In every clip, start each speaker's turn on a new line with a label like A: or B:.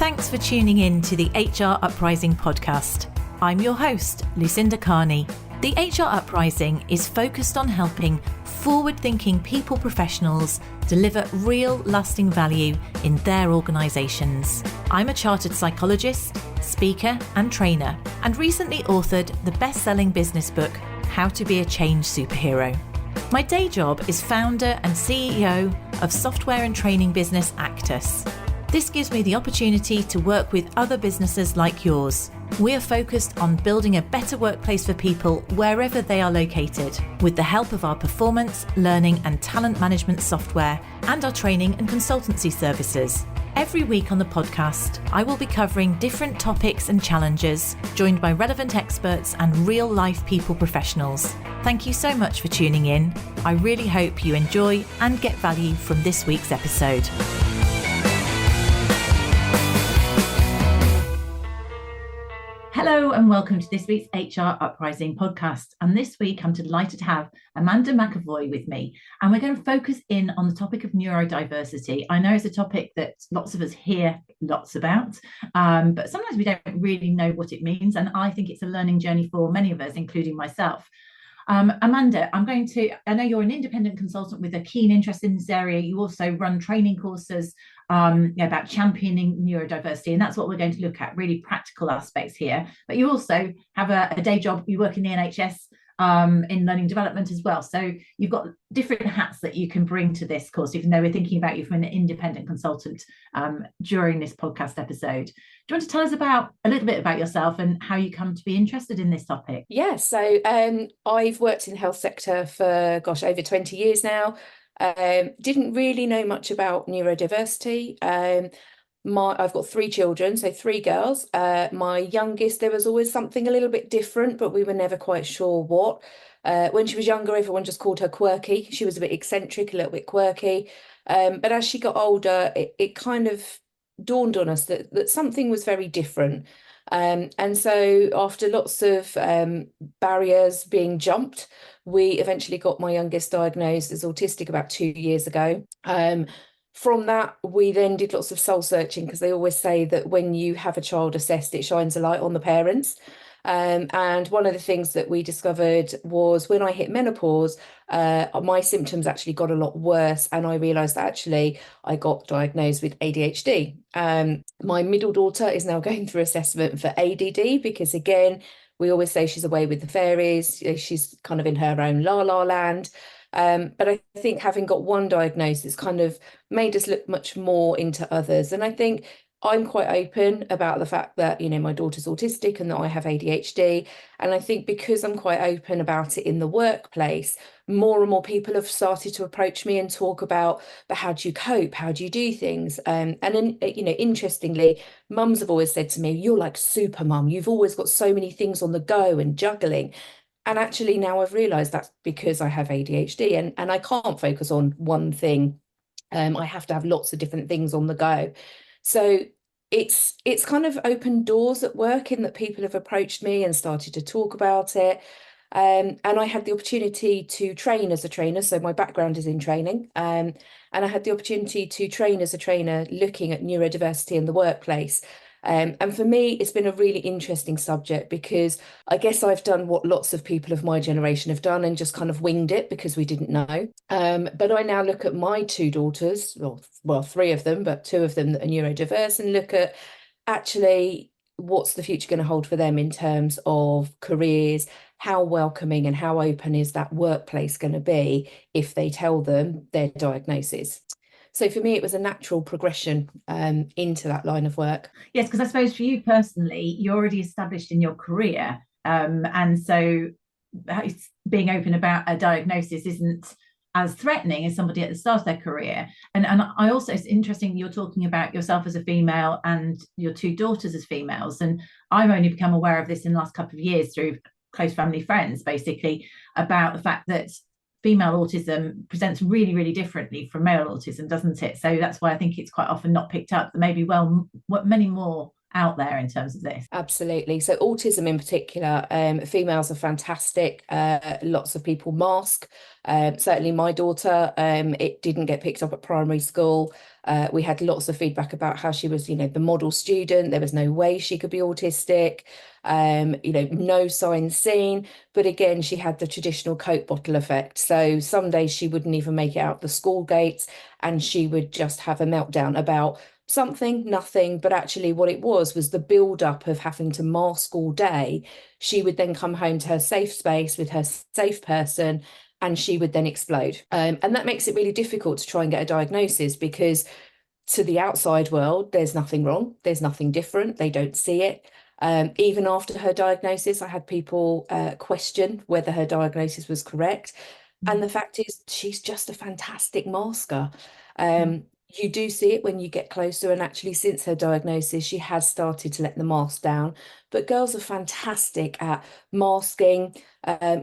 A: Thanks for tuning in to the HR Uprising podcast. I'm your host, Lucinda. The HR Uprising is focused on helping forward-thinking people professionals deliver real lasting value in their organisations. I'm a chartered psychologist, speaker and trainer, and recently authored the best-selling business book, How to Be a Change Superhero. My day job is founder and CEO of software and training business Actus. This gives me the opportunity to work with other businesses like yours. We are focused on building a better workplace for people wherever they are located, with the help of our performance, learning and talent management software and our training and consultancy services. Every week on the podcast, I will be covering different topics and challenges, joined by relevant experts and real-life people professionals. Thank you so much for tuning in. I really hope you enjoy and get value from this week's episode. Hello and welcome to this week's HR Uprising podcast. And this week I'm delighted to have Amanda McEvoy with me. And we're going to focus in on the topic of neurodiversity. I know it's a topic that lots of us hear lots about, but sometimes we don't really know what it means. And I think it's a learning journey for many of us, including myself. Amanda, I know you're an independent consultant with a keen interest in this area. You also run training courses about championing neurodiversity, and that's what we're going to look at, really practical aspects here. But you also have a day job, you work in the NHS in learning development as well. So you've got different hats that you can bring to this course, even though we're thinking about you from an independent consultant during this podcast episode. Do you want to tell us a little bit about yourself and how you come to be interested in this topic?
B: Yeah, so I've worked in the health sector for, over 20 years now. Didn't really know much about neurodiversity. I've got 3 children, so 3 girls. My youngest, there was always something a little bit different, but we were never quite sure what. When she was younger, everyone just called her quirky. She was a bit eccentric, a little bit quirky. But as she got older, it kind of dawned on us that something was very different. And so after lots of barriers being jumped, we eventually got my youngest diagnosed as autistic about 2 years ago. From that, we then did lots of soul searching, because they always say that when you have a child assessed, it shines a light on the parents. And one of the things that we discovered was when I hit menopause, my symptoms actually got a lot worse, and I realised that actually I got diagnosed with ADHD. My middle daughter is now going through assessment for ADD, because again, we always say she's away with the fairies, she's kind of in her own la land. But I think having got one diagnosis kind of made us look much more into others. And I think I'm quite open about the fact that, my daughter's autistic and that I have ADHD. And I think because I'm quite open about it in the workplace, more and more people have started to approach me and talk about, but how do you cope? How do you do things? And then, interestingly, mums have always said to me, you're like super mum. You've always got so many things on the go and juggling. And actually now I've realised that's because I have ADHD and I can't focus on one thing. I have to have lots of different things on the go. So it's kind of opened doors at work in that people have approached me and started to talk about it. And I had the opportunity to train as a trainer. So my background is in training. And I had the opportunity to train as a trainer looking at neurodiversity in the workplace. And for me, it's been a really interesting subject, because I guess I've done what lots of people of my generation have done and just kind of winged it because we didn't know. But I now look at my 2 daughters, well, 3 of them, but 2 of them that are neurodiverse, and look at actually what's the future going to hold for them in terms of careers, how welcoming and how open is that workplace going to be if they tell them their diagnosis. So for me, it was a natural progression into that line of work.
A: Yes, because I suppose for you personally, you're already established in your career. And so being open about a diagnosis isn't as threatening as somebody at the start of their career. And I also, it's interesting you're talking about yourself as a female and your 2 daughters as females. And I've only become aware of this in the last couple of years through close family friends, basically, about the fact that female autism presents really, really differently from male autism, doesn't it? So that's why I think it's quite often not picked up. There may be many more out there in terms of this.
B: Absolutely. So autism in particular, females are fantastic. Lots of people mask. Certainly my daughter, it didn't get picked up at primary school. We had lots of feedback about how she was, the model student. There was no way she could be autistic. No signs seen. But again, she had the traditional Coke bottle effect. So some days she wouldn't even make it out the school gates, and she would just have a meltdown about something, nothing, but actually what it was the build up of having to mask all day. She would then come home to her safe space with her safe person, and she would then explode. And that makes it really difficult to try and get a diagnosis, because to the outside world, there's nothing wrong. There's nothing different. They don't see it. Even after her diagnosis, I had people question whether her diagnosis was correct. And the fact is, she's just a fantastic masker. You do see it when you get closer, and actually since her diagnosis she has started to let the mask down. But girls are fantastic at masking.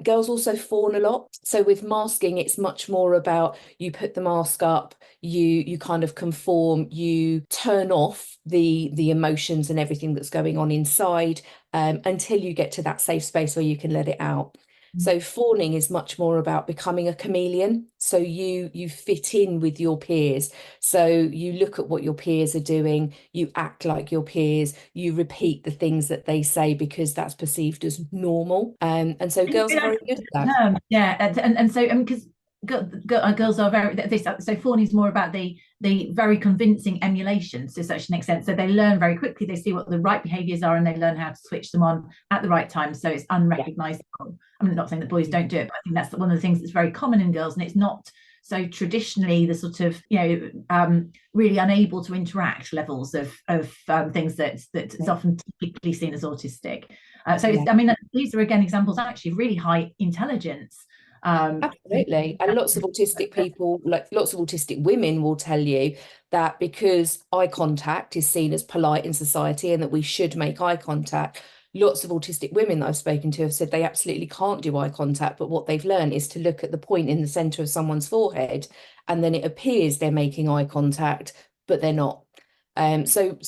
B: Girls also fawn a lot, so with masking it's much more about you put the mask up, you kind of conform, you turn off the emotions and everything that's going on inside, until you get to that safe space where you can let it out. So fawning is much more about becoming a chameleon. So you fit in with your peers. So you look at what your peers are doing, you act like your peers, you repeat the things that they say because that's perceived as normal. And so girls are very good at that.
A: Yeah, and so because girls are very this. So fawning is more about the very convincing emulations to such an extent. So they learn very quickly. They see what the right behaviours are, and they learn how to switch them on at the right time. So it's unrecognisable. I'm not saying that boys don't do it, but I think that's one of the things that's very common in girls, and it's not so traditionally the sort of really unable to interact levels of things that is often typically seen as autistic. I mean, these are again examples actually of really high intelligence.
B: Absolutely. And lots of autistic people, like lots of autistic women, will tell you that because eye contact is seen as polite in society and that we should make eye contact, lots of autistic women that I've spoken to have said they absolutely can't do eye contact, but what they've learned is to look at the point in the center of someone's forehead, and then it appears they're making eye contact, but they're not. So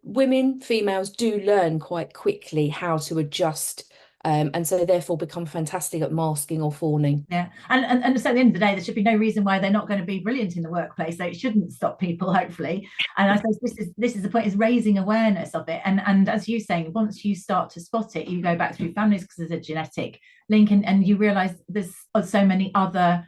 B: women, females do learn quite quickly how to adjust, and so therefore become fantastic at masking or fawning.
A: Yeah, and so at the end of the day, there should be no reason why they're not going to be brilliant in the workplace. So it shouldn't stop people, hopefully. And I suppose this is the point, is raising awareness of it. And as you're saying, once you start to spot it, you go back through families because there's a genetic link, and you realise there's so many other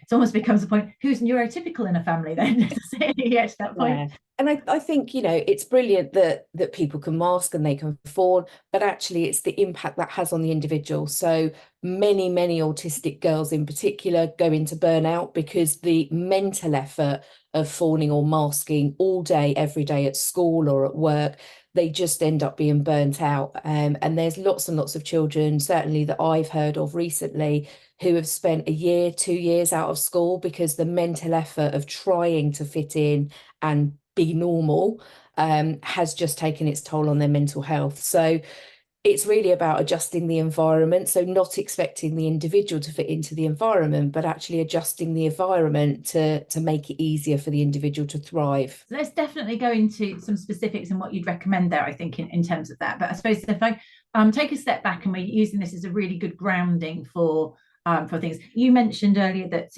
A: it almost becomes a point, who's neurotypical in a family then? Yeah, to that point.
B: Yeah. And I think, it's brilliant that people can mask and they can fawn, but actually it's the impact that has on the individual. So many autistic girls in particular go into burnout because the mental effort of fawning or masking all day, every day at school or at work, they just end up being burnt out. And there's lots and lots of children, certainly that I've heard of recently, who have spent a year, 2 years out of school because the mental effort of trying to fit in and be normal has just taken its toll on their mental health. So it's really about adjusting the environment. So not expecting the individual to fit into the environment, but actually adjusting the environment to make it easier for the individual to thrive.
A: Let's definitely go into some specifics and what you'd recommend there, I think, in terms of that. But I suppose if I take a step back, and we're using this as a really good grounding for things. You mentioned earlier that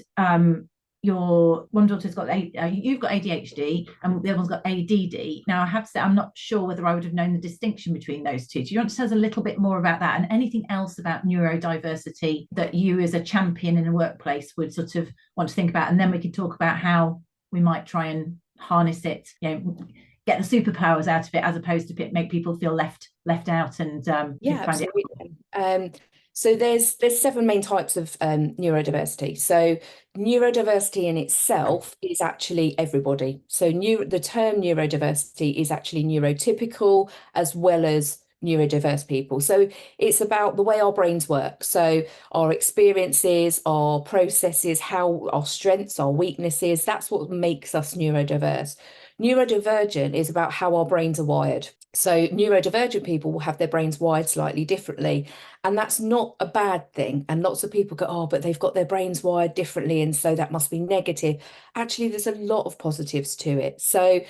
A: your one daughter's got you've got ADHD and the other one's got ADD. Now, I have to say, I'm not sure whether I would have known the distinction between those two. Do you want to tell us a little bit more about that, and anything else about neurodiversity that you as a champion in a workplace would sort of want to think about? And then we could talk about how we might try and harness it, get the superpowers out of it, as opposed to make people feel left out and
B: absolutely. So there's 7 main types of neurodiversity. So neurodiversity in itself is actually everybody. So the term neurodiversity is actually neurotypical as well as neurodiverse people. So it's about the way our brains work. So our experiences, our processes, how our strengths, our weaknesses, that's what makes us neurodiverse. Neurodivergent is about how our brains are wired. So neurodivergent people will have their brains wired slightly differently, and that's not a bad thing. And lots of people go, oh, but they've got their brains wired differently, and so that must be negative. Actually, there's a lot of positives to it. So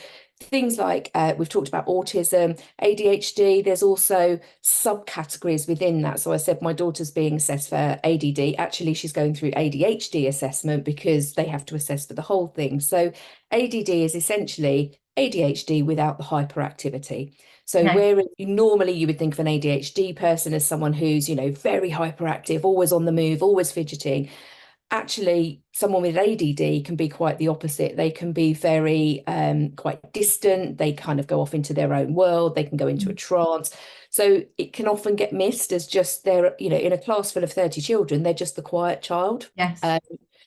B: things like we've talked about autism, ADHD, there's also subcategories within that. So I said my daughter's being assessed for ADD. Actually, she's going through ADHD assessment because they have to assess for the whole thing. So ADD is essentially ADHD without the hyperactivity. So where normally you would think of an ADHD person as someone who's, very hyperactive, always on the move, always fidgeting. Actually, someone with ADD can be quite the opposite. They can be very quite distant. They kind of go off into their own world. They can go into a trance. So it can often get missed as just they're, in a class full of 30 children, they're just the quiet child.
C: Yes.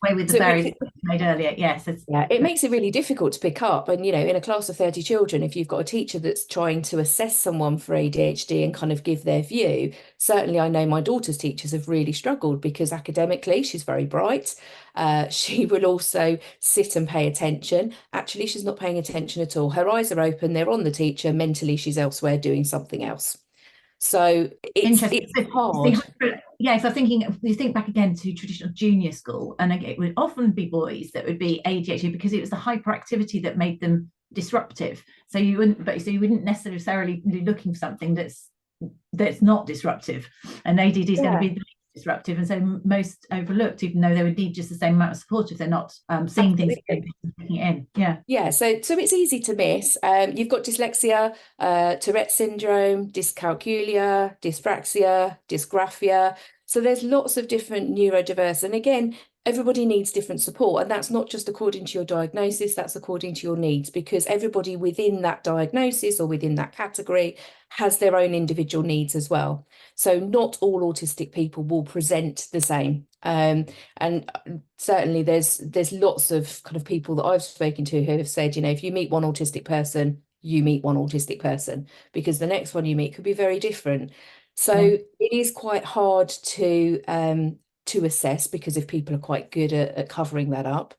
C: Way with the berries made earlier. Yes.
B: It makes it really difficult to pick up. And, in a class of 30 children, if you've got a teacher that's trying to assess someone for ADHD and kind of give their view, certainly I know my daughter's teachers have really struggled because academically she's very bright. She will also sit and pay attention. Actually, she's not paying attention at all. Her eyes are open, they're on the teacher. Mentally, she's elsewhere doing something else. So it's hard.
C: Yeah, so I'm thinking, if you think back again to traditional junior school, and again, it would often be boys that would be ADHD because it was the hyperactivity that made them disruptive. So you wouldn't necessarily be looking for something that's not disruptive, and ADD is going to be the disruptive, and so most overlooked, even though they would need just the same amount of support if they're not seeing things and taking it in.
B: So it's easy to miss. You've got dyslexia, Tourette syndrome, dyscalculia, dyspraxia, dysgraphia. So there's lots of different neurodiverse, and again, everybody needs different support, and that's not just according to your diagnosis, that's according to your needs, because everybody within that diagnosis or within that category has their own individual needs as well. So not all autistic people will present the same. And certainly there's lots of kind of people that I've spoken to who have said, if you meet one autistic person, you meet one autistic person, because the next one you meet could be very different. So it is quite hard to assess, because if people are quite good at covering that up.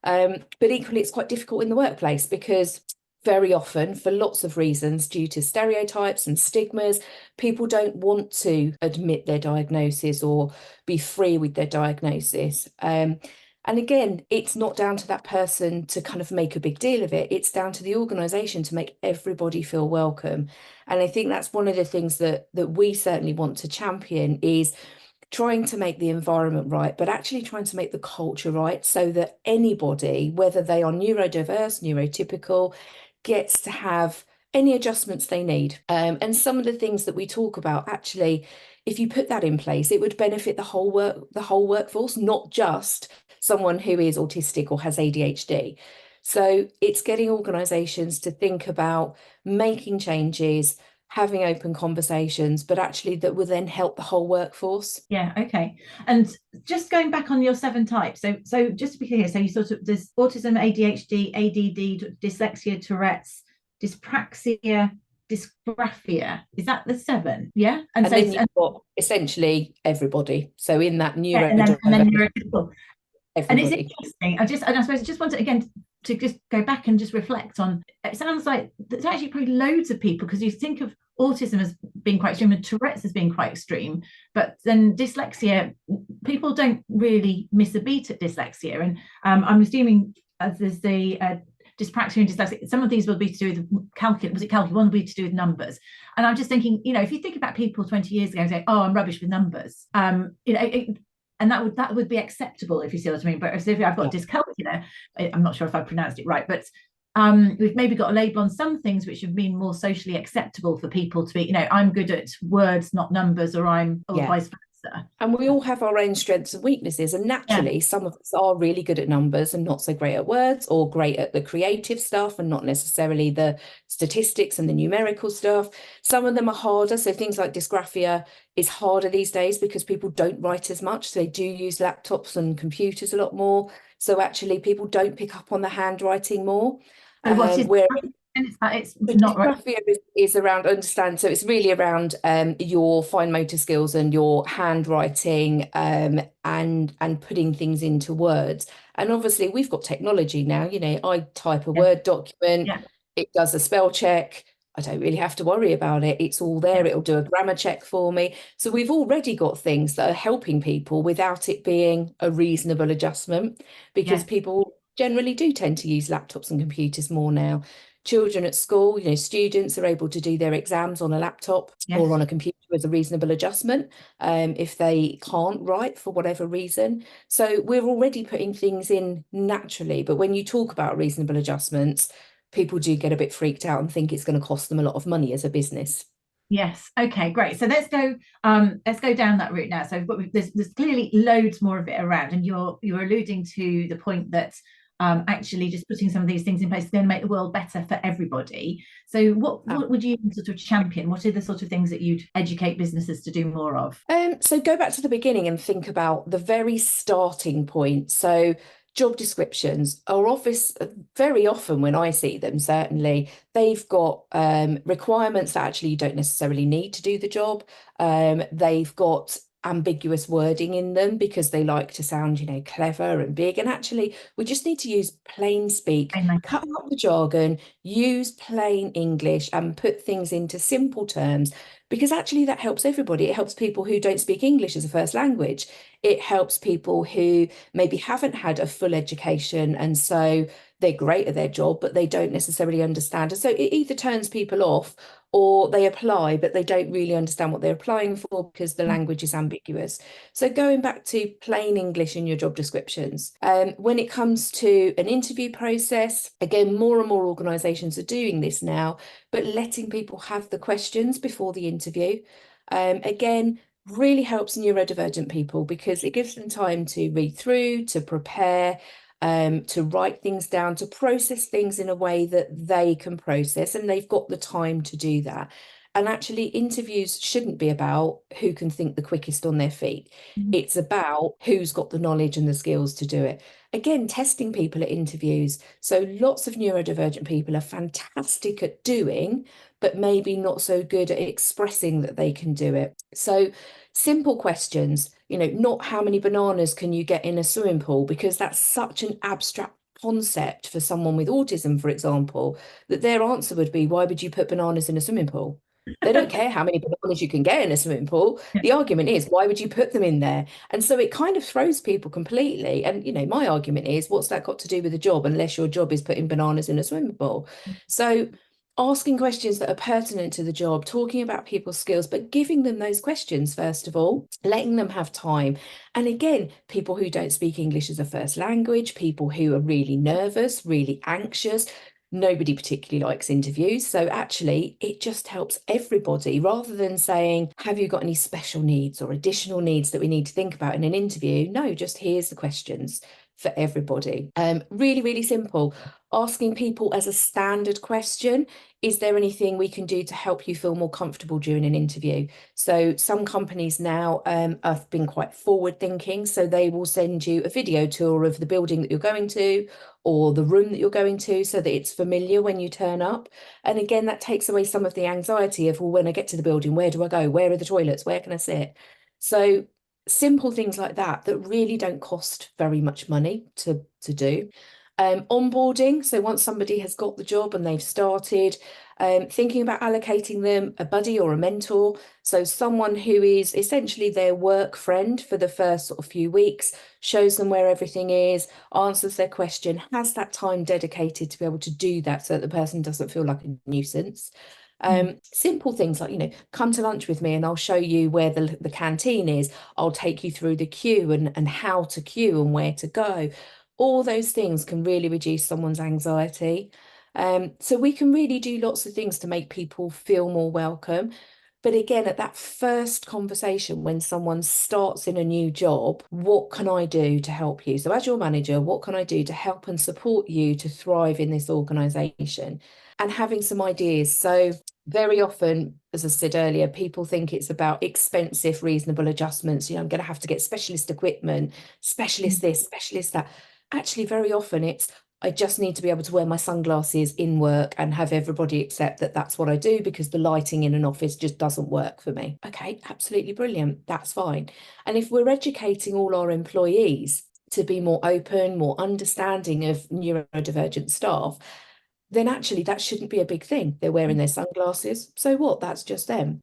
B: But equally, it's quite difficult in the workplace, because very often, for lots of reasons, due to stereotypes and stigmas, people don't want to admit their diagnosis or be free with their diagnosis. And again, it's not down to that person to kind of make a big deal of it. It's down to the organisation to make everybody feel welcome. And I think that's one of the things that we certainly want to champion, is trying to make the environment right, but actually trying to make the culture right, so that anybody, whether they are neurodiverse, neurotypical, gets to have any adjustments they need. And some of the things that we talk about, actually, if you put that in place, it would benefit the whole workforce, not just someone who is autistic or has ADHD. So it's getting organisations to think about making changes, having open conversations, but actually that will then help the whole workforce.
C: Yeah, okay. And just going back on your 7 types, so just to be clear, so you there's autism, ADHD, ADD, dyslexia, Tourette's, dyspraxia, dysgraphia. Is that the 7? Yeah.
B: And then you've got essentially everybody. So in that
C: neurotypical. And it's interesting. I suppose I just wanted again to just go back and just reflect on. It sounds like there's actually probably loads of people, because you think of autism as being quite extreme and Tourette's as being quite extreme, but then dyslexia, people don't really miss a beat at dyslexia. And I'm assuming there's the dyspraxia and dyslexia. Some of these will be to do with calculus. Was it calculus? One will be to do with numbers. And I'm just thinking, if you think about people 20 years ago saying, "Oh, I'm rubbish with numbers," and that would be acceptable, if you see what I mean. But if I've got dyscalculia, I'm not sure if I pronounced it right, but we've maybe got a label on some things which have been more socially acceptable for people to be, I'm good at words, not numbers, or vice versa.
B: And we all have our own strengths and weaknesses, and naturally some of us are really good at numbers and not so great at words, or great at the creative stuff and not necessarily the statistics and the numerical stuff. Some of them are harder, so things like dysgraphia is harder these days because people don't write as much, so they do use laptops and computers a lot more, so actually people don't pick up on the handwriting more.
C: It's not right.
B: Is around understand, so it's really around your fine motor skills and your handwriting, and putting things into words. And obviously we've got technology now, I type a Word document, it does a spell check, I don't really have to worry about it. It's all there. It'll do a grammar check for me. So we've already got things that are helping people without it being a reasonable adjustment, because people generally do tend to use laptops and computers more now. Children at school, students are able to do their exams on a laptop or on a computer as a reasonable adjustment, if they can't write for whatever reason. So we're already putting things in naturally. But when you talk about reasonable adjustments, people do get a bit freaked out and think it's going to cost them a lot of money as a business.
C: Yes. Okay, great. So let's go down that route now. So there's clearly loads more of it around, and you're alluding to the point that actually just putting some of these things in place is going to make the world better for everybody. So what would you sort of champion? What are the sort of things that you'd educate businesses to do more of?
B: So go back to the beginning and think about the very starting point. So job descriptions are very often, when I see them, certainly, they've got requirements that actually you don't necessarily need to do the job. They've got ambiguous wording in them because they like to sound, clever and big. And actually, we just need to use plain speak, cut out the jargon, use plain English and put things into simple terms, because actually that helps everybody. It helps people who don't speak English as a first language. It helps people who maybe haven't had a full education, and so they're great at their job, but they don't necessarily understand. And so it either turns people off, or they apply, but they don't really understand what they're applying for because the language is ambiguous. So going back to plain English in your job descriptions. When it comes to an interview process, again, more and more organisations are doing this now, but letting people have the questions before the interview. Again, really helps neurodivergent people because it gives them time to read through, to prepare, to write things down, to process things in a way that they can process, and they've got the time to do that. And actually, interviews shouldn't be about who can think the quickest on their feet. It's about who's got the knowledge and the skills to do it. Again, testing people at interviews. So lots of neurodivergent people are fantastic at doing, but maybe not so good at expressing that they can do it. So simple questions, not how many bananas can you get in a swimming pool, because that's such an abstract concept for someone with autism, for example, that their answer would be, why would you put bananas in a swimming pool? They don't care how many bananas you can get in a swimming pool. The argument is, why would you put them in there? And so it kind of throws people completely. And, my argument is, what's that got to do with the job, unless your job is putting bananas in a swimming pool? So asking questions that are pertinent to the job, talking about people's skills, but giving them those questions, first of all, letting them have time. And again, people who don't speak English as a first language, people who are really nervous, really anxious. Nobody particularly likes interviews. So actually, it just helps everybody, rather than saying, have you got any special needs or additional needs that we need to think about in an interview? No, just here's the questions for everybody. Really, really simple. Asking people as a standard question, is there anything we can do to help you feel more comfortable during an interview? So some companies now have been quite forward thinking. So they will send you a video tour of the building that you're going to, or the room that you're going to, so that it's familiar when you turn up. And again, that takes away some of the anxiety of, well, when I get to the building, where do I go? Where are the toilets? Where can I sit? So simple things like that really don't cost very much money to do. Onboarding, so once somebody has got the job and they've started, thinking about allocating them a buddy or a mentor, so someone who is essentially their work friend for the first sort of few weeks, shows them where everything is, answers their question, has that time dedicated to be able to do that so that the person doesn't feel like a nuisance. Simple things like, come to lunch with me and I'll show you where the canteen is. I'll take you through the queue and how to queue and where to go. All those things can really reduce someone's anxiety. So we can really do lots of things to make people feel more welcome. But again, at that first conversation, when someone starts in a new job, what can I do to help you? So as your manager, what can I do to help and support you to thrive in this organisation? And having some ideas. So very often, as I said earlier, people think it's about expensive, reasonable adjustments. I'm going to have to get specialist equipment, specialist this, specialist that. Actually, very often it's, I just need to be able to wear my sunglasses in work and have everybody accept that that's what I do, because the lighting in an office just doesn't work for me. Okay, absolutely brilliant. That's fine. And if we're educating all our employees to be more open, more understanding of neurodivergent staff, then actually that shouldn't be a big thing. They're wearing their sunglasses. So what? That's just them.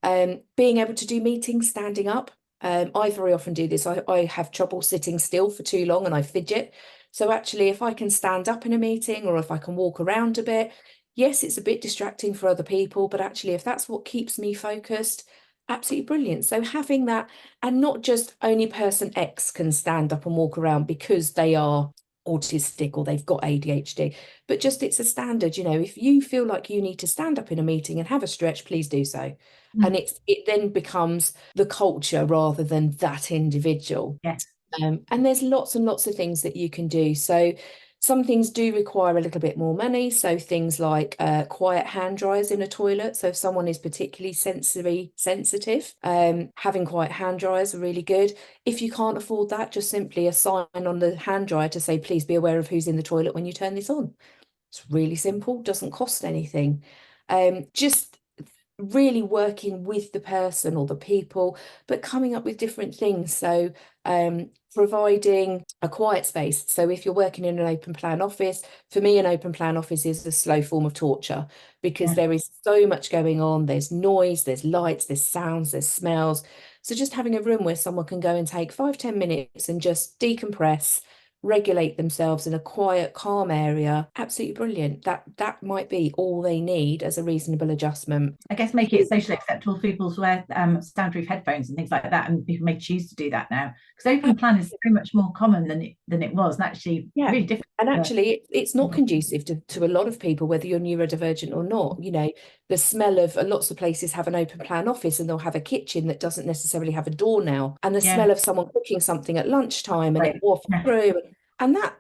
B: Being able to do meetings standing up. I very often do this. I have trouble sitting still for too long and I fidget. So actually, if I can stand up in a meeting or if I can walk around a bit, yes, it's a bit distracting for other people, but actually, if that's what keeps me focused, absolutely brilliant. So having that, and not just only person X can stand up and walk around because they are autistic or they've got ADHD, but just it's a standard. If you feel like you need to stand up in a meeting and have a stretch, please do so. And it then becomes the culture rather than that individual.
C: Yes.
B: And there's lots and lots of things that you can do. So some things do require a little bit more money. So things like quiet hand dryers in a toilet. So if someone is particularly sensory sensitive, having quiet hand dryers are really good. If you can't afford that, just simply a sign on the hand dryer to say, please be aware of who's in the toilet when you turn this on. It's really simple, doesn't cost anything. Just really working with the person or the people, but coming up with different things. So providing a quiet space. So if you're working in an open plan office, for me, an open plan office is a slow form of torture because there is so much going on. There's noise, there's lights, there's sounds, there's smells. So just having a room where someone can go and take 5-10 minutes and just decompress, regulate themselves in a quiet, calm area, absolutely brilliant. That might be all they need as a reasonable adjustment.
C: I guess make it socially acceptable for people to wear soundproof headphones and things like that, and people may choose to do that now because open plan is so much more common than it was, and actually really different.
B: And actually it's not conducive to a lot of people, whether you're neurodivergent or not. The smell of lots of places have an open plan office and they'll have a kitchen that doesn't necessarily have a door now, and the smell of someone cooking something at lunchtime and it wafts through, and that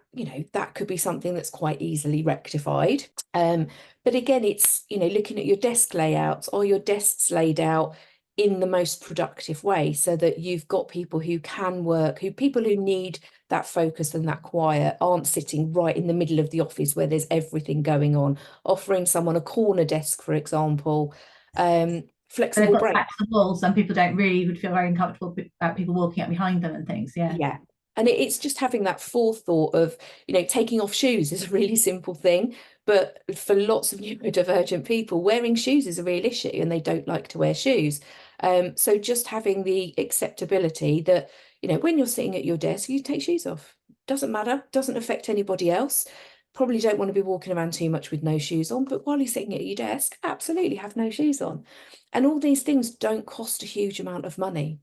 B: that could be something that's quite easily rectified. But again, it's looking at your desk layouts. Are your desks laid out in the most productive way so that you've got people who can work, people who need that focus and that quiet aren't sitting right in the middle of the office where there's everything going on, offering someone a corner desk, for example. Flexible break.
C: Back to the wall. Some people would feel very uncomfortable about people walking up behind them and things.
B: Yeah. And it's just having that forethought of, taking off shoes is a really simple thing. But for lots of neurodivergent people, wearing shoes is a real issue and they don't like to wear shoes. So just having the acceptability that, when you're sitting at your desk, you take shoes off. Doesn't matter, doesn't affect anybody else. Probably don't want to be walking around too much with no shoes on, but while you're sitting at your desk, absolutely have no shoes on. And all these things don't cost a huge amount of money.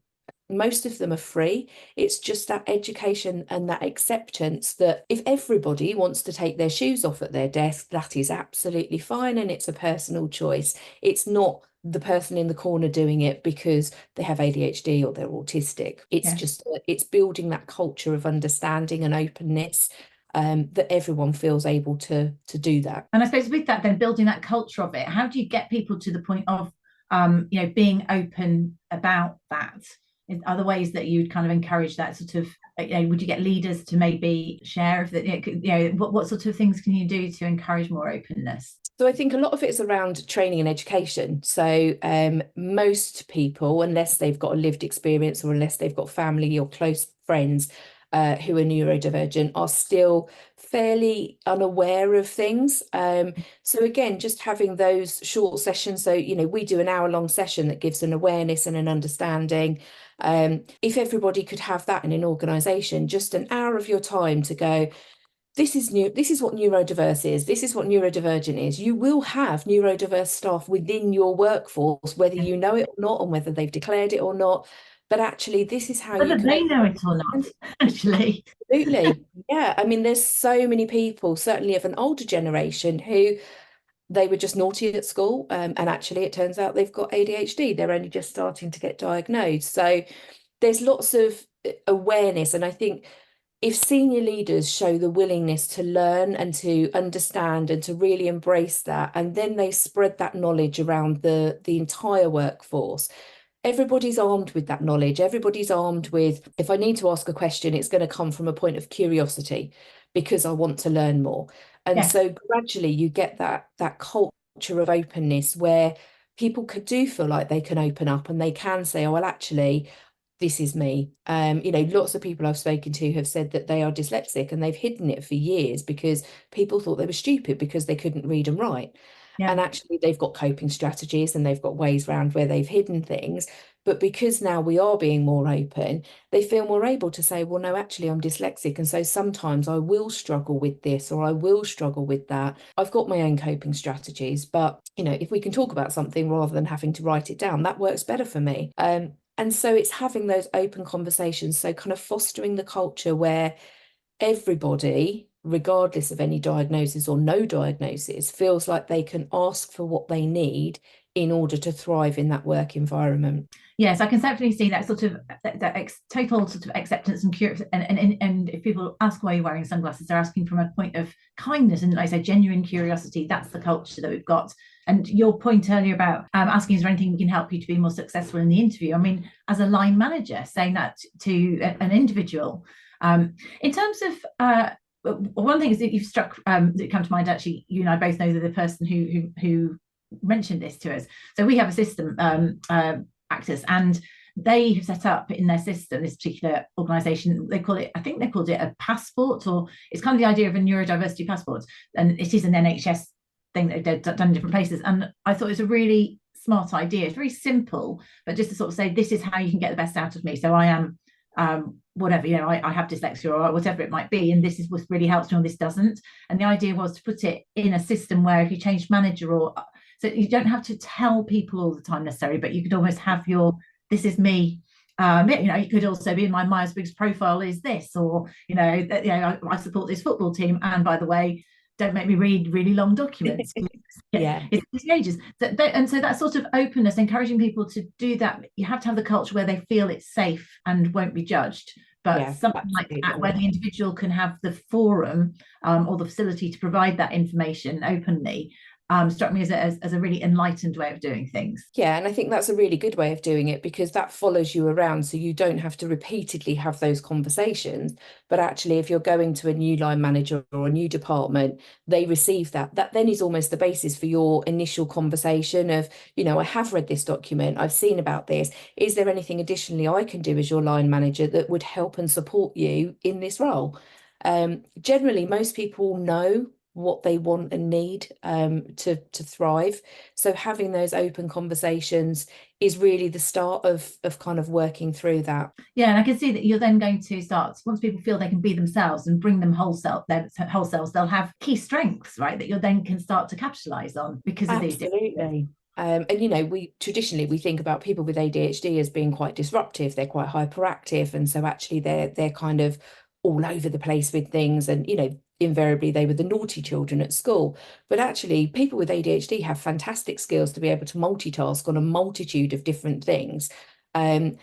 B: Most of them are free. It's just that education and that acceptance that if everybody wants to take their shoes off at their desk, that is absolutely fine and it's a personal choice. It's not the person in the corner doing it because they have ADHD or they're autistic. It's just it's building that culture of understanding and openness, that everyone feels able to do that.
C: And I suppose with that, then building that culture of it, how do you get people to the point of being open about that? Are there ways that you'd kind of encourage that sort of, would you get leaders to maybe share if that, what sort of things can you do to encourage more openness?
B: So I think a lot of it is around training and education. So most people, unless they've got a lived experience or unless they've got family or close friends who are neurodivergent, are still fairly unaware of things. So again, just having those short sessions. So, we do an hour-long session that gives an awareness and an understanding. If everybody could have that in an organisation, just an hour of your time to go, this is what neurodiverse is, this is what neurodivergent is. You will have neurodiverse staff within your workforce, whether you know it or not, and whether they've declared it or not. But actually, this is how
C: whether they know it or not, actually.
B: Absolutely. Yeah. I mean, there's so many people, certainly of an older generation, who they were just naughty at school. And actually, it turns out they've got ADHD. They're only just starting to get diagnosed. So there's lots of awareness. And I think if senior leaders show the willingness to learn and to understand and to really embrace that, and then they spread that knowledge around the entire workforce, everybody's armed with that knowledge. Everybody's armed with, if I need to ask a question, it's going to come from a point of curiosity because I want to learn more. And so gradually you get that culture of openness where people do feel like they can open up and they can say, oh, well, actually, this is me. Lots of people I've spoken to have said that they are dyslexic and they've hidden it for years because people thought they were stupid because they couldn't read and write.
C: Yeah.
B: And actually they've got coping strategies and they've got ways around where they've hidden things. But because now we are being more open, they feel more able to say, well, no, actually, I'm dyslexic. And so sometimes I will struggle with this or I will struggle with that. I've got my own coping strategies. But, if we can talk about something rather than having to write it down, that works better for me. And so it's having those open conversations. So kind of fostering the culture where everybody, regardless of any diagnosis or no diagnosis, feels like they can ask for what they need in order to thrive in that work environment.
C: Yes, I can certainly see that sort of total sort of acceptance and curiosity. And if people ask why you're wearing sunglasses, they're asking from a point of kindness and, like I say, genuine curiosity. That's the culture that we've got. And your point earlier about asking, is there anything we can help you to be more successful in the interview? I mean, as a line manager, saying that to an individual. In terms of one thing is that you've struck that come to mind. Actually, you and I both know that the person who mentioned this to us. So we have a system, Actus, and they have set up in their system, this particular organisation, I think they called it a passport, or it's kind of the idea of a neurodiversity passport, and it is an NHS thing that they've done in different places. And I thought it was a really smart idea. It's very simple, but just to sort of say, this is how you can get the best out of me. So I am whatever, I have dyslexia or whatever it might be, and this is what really helps me, or this doesn't. And the idea was to put it in a system where if you change manager, or so you don't have to tell people all the time necessarily, but you could almost have your, this is me. You could also be in my Myers-Briggs profile is this, or I support this football team, and by the way, don't make me read really long documents. It's ages. And so that sort of openness, encouraging people to do that. You have to have the culture where they feel it's safe and won't be judged. But something like that, where the individual can have the forum or the facility to provide that information openly, struck me as a really enlightened way of doing things.
B: Yeah, and I think that's a really good way of doing it, because that follows you around, so you don't have to repeatedly have those conversations. But actually, if you're going to a new line manager or a new department, they receive that. That then is almost the basis for your initial conversation of, I have read this document, I've seen about this. Is there anything additionally I can do as your line manager that would help and support you in this role? Generally, most people know what they want and need to thrive. So having those open conversations is really the start of kind of working through that.
C: Yeah, and I can see that you're then going to start, once people feel they can be themselves and bring them whole selves, they'll have key strengths, right, that you then can start to capitalize on because of these differences.
B: And we traditionally think about people with ADHD as being quite disruptive. They're quite hyperactive, and so actually they're kind of all over the place with things, and invariably they were the naughty children at school. But actually, people with ADHD have fantastic skills to be able to multitask on a multitude of different things. I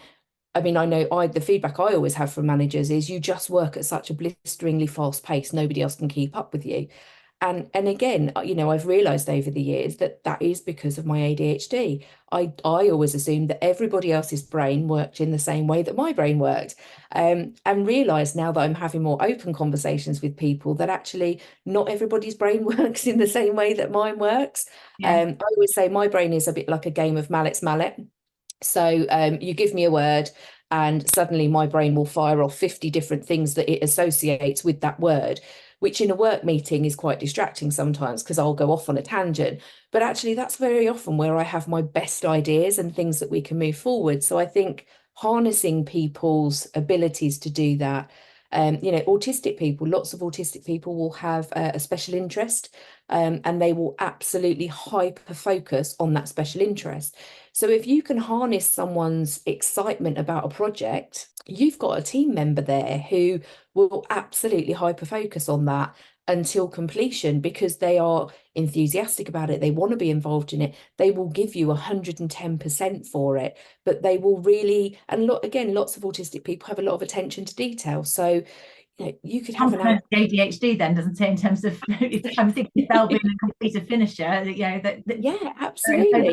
B: know the feedback I always have from managers is, you just work at such a blisteringly fast pace, nobody else can keep up with you. And again, I've realised over the years that is because of my ADHD. I always assumed that everybody else's brain worked in the same way that my brain worked, and realised now that I'm having more open conversations with people that actually not everybody's brain works in the same way that mine works. I always say my brain is a bit like a game of Mallet's Mallet. So you give me a word, and suddenly my brain will fire off 50 different things that it associates with that word, which in a work meeting is quite distracting sometimes, because I'll go off on a tangent. But actually, that's very often where I have my best ideas and things that we can move forward. So I think harnessing people's abilities to do that. Autistic people, lots of autistic people will have a special interest, and they will absolutely hyper focus on that special interest. So if you can harness someone's excitement about a project, you've got a team member there who will absolutely hyper focus on that until completion, because they are enthusiastic about it. They want to be involved in it. They will give you 110% for it, but they will really, and lots of autistic people have a lot of attention to detail. So you could have an
C: ADHD then, doesn't it, in terms of I'm thinking they'll be a completer finisher,
B: absolutely,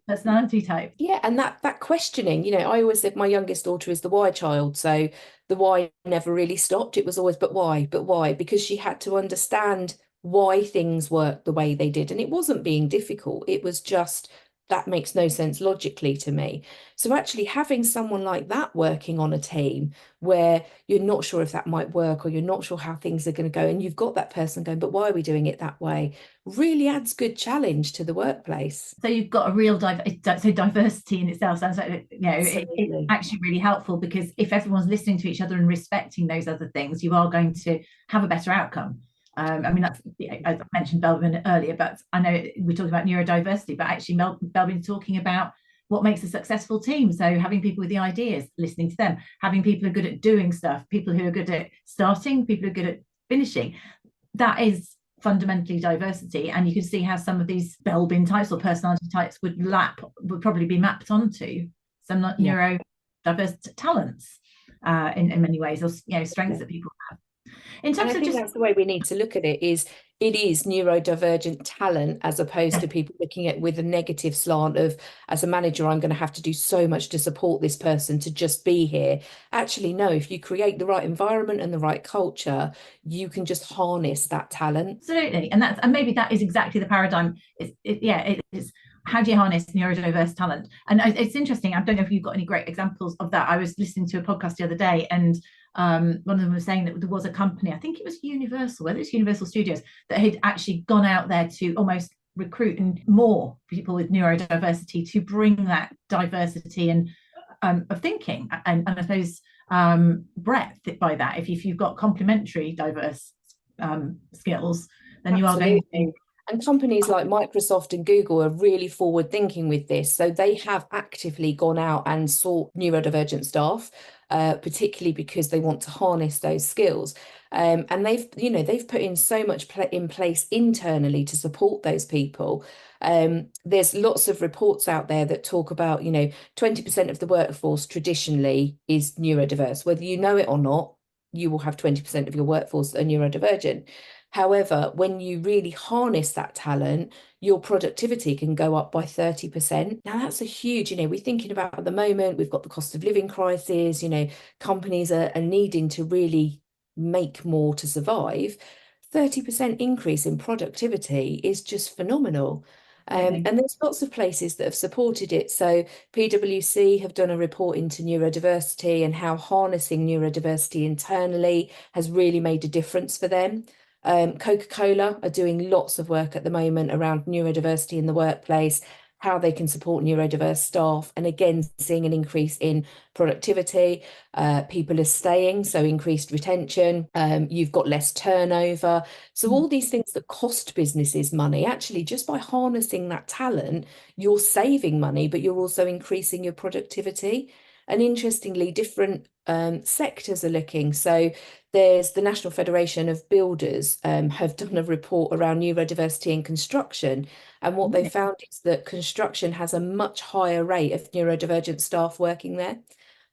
C: personality type.
B: And that questioning, I always said my youngest daughter is the why child, so the why never really stopped. It was always but why, because she had to understand why things worked the way they did, and it wasn't being difficult, it was just that makes no sense logically to me. So actually having someone like that working on a team where you're not sure if that might work, or you're not sure how things are going to go, and you've got that person going, but why are we doing it that way, really adds good challenge to the workplace.
C: So you've got a real diversity in itself sounds like, it's actually really helpful, because if everyone's listening to each other and respecting those other things, you are going to have a better outcome. I mean, that's, I mentioned Belbin earlier, but I know we talked about neurodiversity, but actually Belbin's talking about what makes a successful team. So having people with the ideas, listening to them, having people who are good at doing stuff, people who are good at starting, people who are good at finishing. That is fundamentally diversity. And you can see how some of these Belbin types or personality types would probably be mapped onto some neurodiverse talents in many ways, or strengths that people have. In terms
B: and I think that's the way we need to look at it, is it is neurodivergent talent, as opposed to people looking at with a negative slant of, as a manager, I'm going to have to do so much to support this person to just be here. Actually, no, if you create the right environment and the right culture, you can just harness that talent.
C: Absolutely. And maybe that is exactly the paradigm. It's how do you harness neurodiverse talent? And it's interesting. I don't know if you've got any great examples of that. I was listening to a podcast the other day, and one of them was saying that there was a company, I think it was Universal, whether it's Universal Studios, that had actually gone out there to almost recruit more people with neurodiversity to bring that diversity and of thinking and I suppose breadth by that. If you've got complementary diverse skills, then you are going to.
B: And companies like Microsoft and Google are really forward thinking with this. So they have actively gone out and sought neurodivergent staff, particularly because they want to harness those skills. And they've put in so much in place internally to support those people. There's lots of reports out there that talk about, 20% of the workforce traditionally is neurodiverse. Whether you know it or not, you will have 20% of your workforce that are neurodivergent. However, when you really harness that talent, your productivity can go up by 30%. Now, that's a huge, we're thinking about at the moment, we've got the cost of living crisis, companies are needing to really make more to survive. 30% increase in productivity is just phenomenal. And there's lots of places that have supported it. So PwC have done a report into neurodiversity and how harnessing neurodiversity internally has really made a difference for them. Coca-Cola are doing lots of work at the moment around neurodiversity in the workplace, how they can support neurodiverse staff, and again, seeing an increase in productivity. People are staying, so increased retention. You've got less turnover. So all these things that cost businesses money, actually, just by harnessing that talent, you're saving money, but you're also increasing your productivity. And interestingly, different sectors are looking. So there's the National Federation of Builders have done a report around neurodiversity in construction. And what they found is that construction has a much higher rate of neurodivergent staff working there.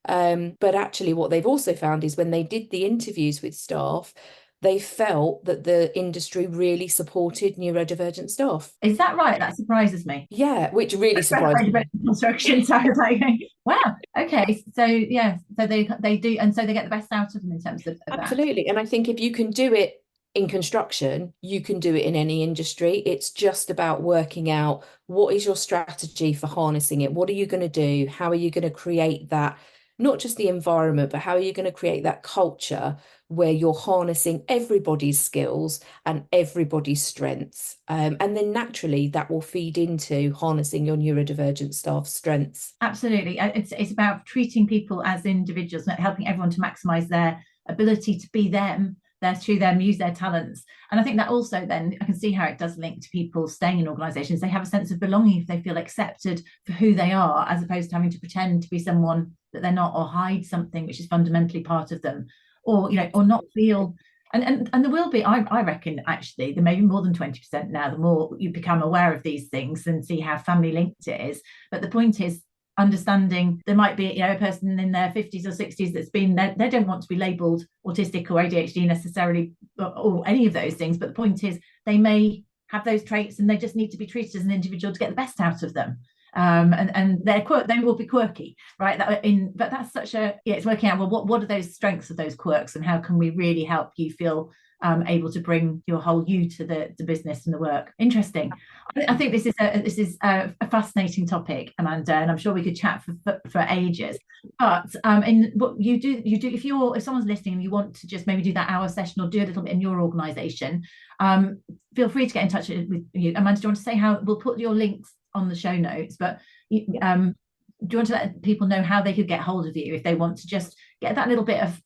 B: But actually what they've also found is when they did the interviews with staff, they felt that the industry really supported neurodivergent staff.
C: Is that right? That surprises me.
B: Yeah, which really surprised me.
C: Construction, so I was like, wow, okay, so yeah, so they do, and so they get the best out of them in terms of
B: absolutely
C: that.
B: And I think if you can do it in construction, you can do it in any industry. It's just about working out what is your strategy for harnessing it. What are you going to do? How are you going to create that, not just the environment, but how are you going to create that culture where you're harnessing everybody's skills and everybody's strengths. And then naturally that will feed into harnessing your neurodivergent staff's strengths.
C: Absolutely. It's about treating people as individuals, not helping everyone to maximise their ability to be them, through them, use their talents. And I think that also then, I can see how it does link to people staying in organisations. They have a sense of belonging if they feel accepted for who they are, as opposed to having to pretend to be someone that they're not, or hide something which is fundamentally part of them. Or or not feel, and there will be, I reckon, actually there may be more than 20% now, the more you become aware of these things and see how family linked it is. But the point is understanding there might be a person in their 50s or 60s that's been, they don't want to be labelled autistic or ADHD necessarily, or any of those things, but the point is they may have those traits and they just need to be treated as an individual to get the best out of them. And they will be quirky, right? But that's such a, it's working out, well, what are those strengths of those quirks, and how can we really help you feel able to bring your whole you to the business and the work. Interesting. I think this is a fascinating topic, Amanda, and I'm sure we could chat for ages. But in what you do, if someone's listening and you want to just maybe do that hour session or do a little bit in your organisation, feel free to get in touch with you. Amanda, do you want to say how we'll put your links on the show notes? But do you want to let people know how they could get hold of you if they want to just get that little bit of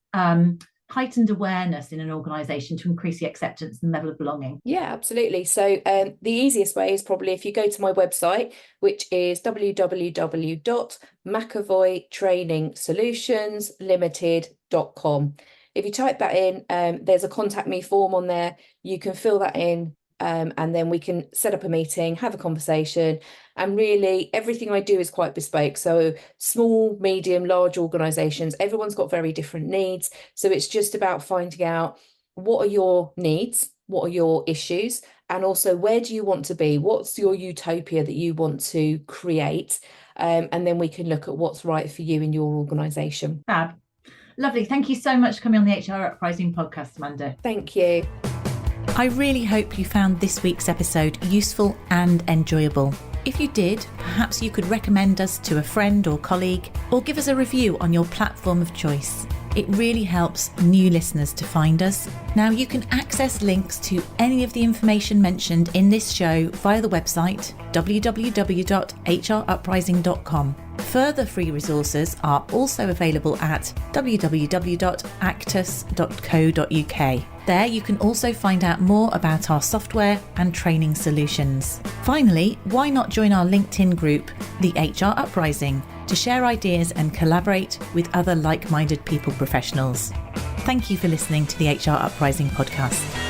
C: heightened awareness in an organisation to increase the acceptance and level of belonging?
B: Yeah, absolutely. So the easiest way is probably if you go to my website, which is www.mcevoytrainingsolutionslimited.com. If you type that in, there's a contact me form on there. You can fill that in, and then we can set up a meeting, have a conversation. And really, everything I do is quite bespoke. So small, medium, large organisations, everyone's got very different needs. So it's just about finding out what are your needs, what are your issues, and also where do you want to be? What's your utopia that you want to create? And then we can look at what's right for you in your organisation.
C: Fab. Lovely. Thank you so much for coming on the HR Uprising podcast, Amanda.
B: Thank you.
A: I really hope you found this week's episode useful and enjoyable. If you did, perhaps you could recommend us to a friend or colleague, or give us a review on your platform of choice. It really helps new listeners to find us. Now you can access links to any of the information mentioned in this show via the website www.hruprising.com. Further free resources are also available at www.actus.co.uk. There you can also find out more about our software and training solutions. Finally, why not join our LinkedIn group, the HR Uprising, to share ideas and collaborate with other like-minded people professionals. Thank you for listening to the HR Uprising podcast.